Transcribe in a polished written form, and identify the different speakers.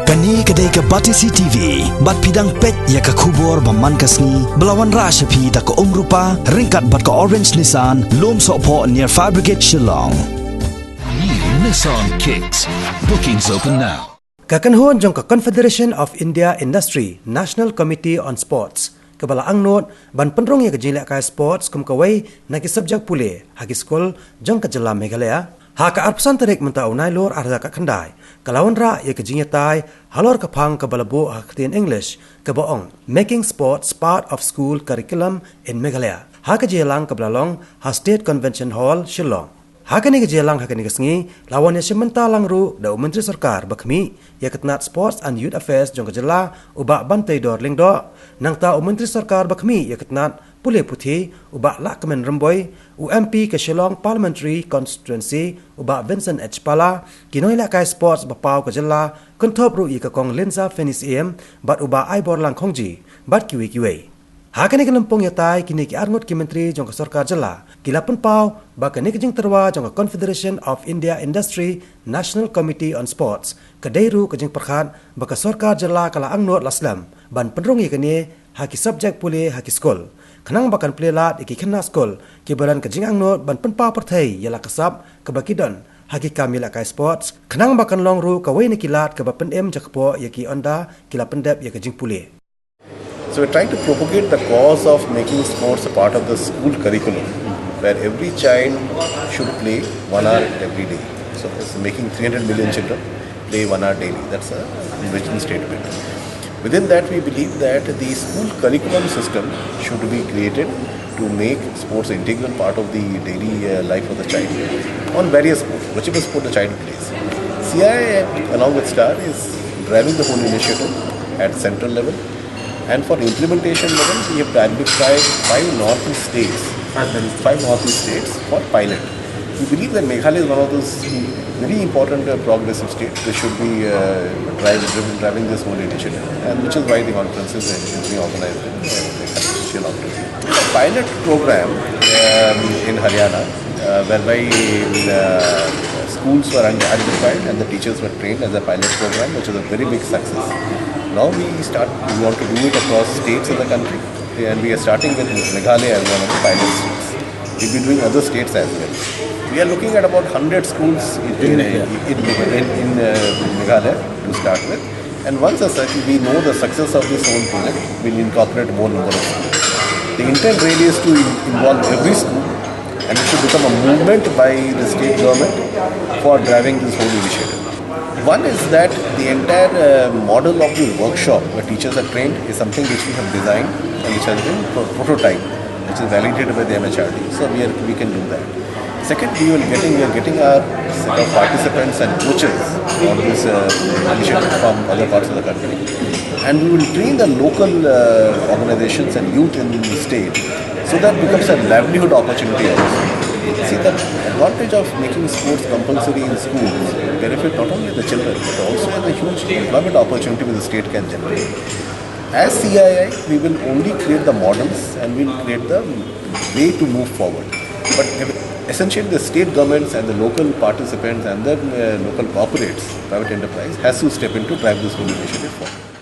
Speaker 1: Kani kedai ke Batisi TV, bat pidang pet ya ke kubur baman kasni, belawan rasa pi da ke rupa, ringkat bat ke Orange Nissan, lom sokpo near Fire Brigade Shillong.
Speaker 2: New Nissan Kicks. Bookings open now.
Speaker 3: Kakanhon jong ka Confederation of India Industry National Committee on Sports. Kebala angnot ban penrong ya kejilak ka sports kum kawai nagi subjek pule hagi skol jong ka jela Meghalaya. Ha ka arpsan tarik menta unai lor arda ka khandai. Kalawan ra ya kejinya tai halor ka phang ka balabo ha ktin English ka baong making sports part of school curriculum in Meghalaya. Ha ka jelang ka blalong ha State Convention Hall Shillong. Hakani ke jelang hakani ke sengi lawan ya sementa langru da Menteri Sarkar bakmi ya ketnat Sports and Youth Affairs jong kejela ubak bantai dor lingdo nang ta Menteri Sarkar bakmi ya ketnat pule puthi ubak lak kemen remboy UMP ke Shillong Parliamentary Constituency ubak Vincent H Pala kinoi lak kai sports bapau kejela kontop ru i ka kong Linza Fenis em bat ubak ai bor lang khongji bat kiwi Hakani ke lempong ya tai kini ki arngot ki menteri jong ke sarkar jela kila penpau ba kini ke jing terwa jong ke Confederation of India Industry National Committee on Sports ke dairu ke jing perkhat ba ke sarkar jela kala angnot laslam ban penrong ya kini haki subjek pule haki skol kenang bakan plelat iki kena skol ki baran ke jing angnot ban penpau perthai yala kesap ke bakidon haki kamila kai sports kenang bakan longru ke wei ni kilat ke ba pendem jakpo ya ki onda kila pendep ya ke jing pule.
Speaker 4: So we're trying to propagate the cause of making sports a part of the school curriculum, where every child should play 1 hour every day. So it's making 300 million children play 1 hour daily. That's a vision statement. Within that, we believe that the school curriculum system should be created to make sports an integral part of the daily life of the child on various sports, whichever sport the child plays. CII, along with STAR, is driving the whole initiative at central level. And for implementation level, we have identified 5 northeast states for pilot. We believe that Meghalaya is one of those very important progressive states that should be driving this whole initiative, and which is why the conference is being organized in Shillong. A pilot program in Haryana, whereby schools were identified and the teachers were trained as a pilot program, which is a very big success. Now we want to do it across states in the country, and we are starting with Meghalaya as one of the pilot states. We'll be doing other states as well. We are looking at about 100 schools in Meghalaya to start with, and once we know the success of this whole project, we'll incorporate more number of schools. The intent really is to involve every school, and it should become a movement by the state government for driving this whole initiative. One is that the entire model of the workshop where teachers are trained is something which we have designed and which has been prototyped, which is validated by the MHRD. So we can do that. Second, we are getting our set of participants and coaches on this initiative from other parts of the country, and we will train the local organizations and youth in the state, so that becomes a livelihood opportunity also. See, the advantage of making sports compulsory in schools benefit not only the children, but also the huge employment opportunity which the state can generate. As CII, we will only create the models and we will create the way to move forward. But essentially, the state governments and the local participants and the local corporates, private enterprise, has to step in to drive this whole initiative forward.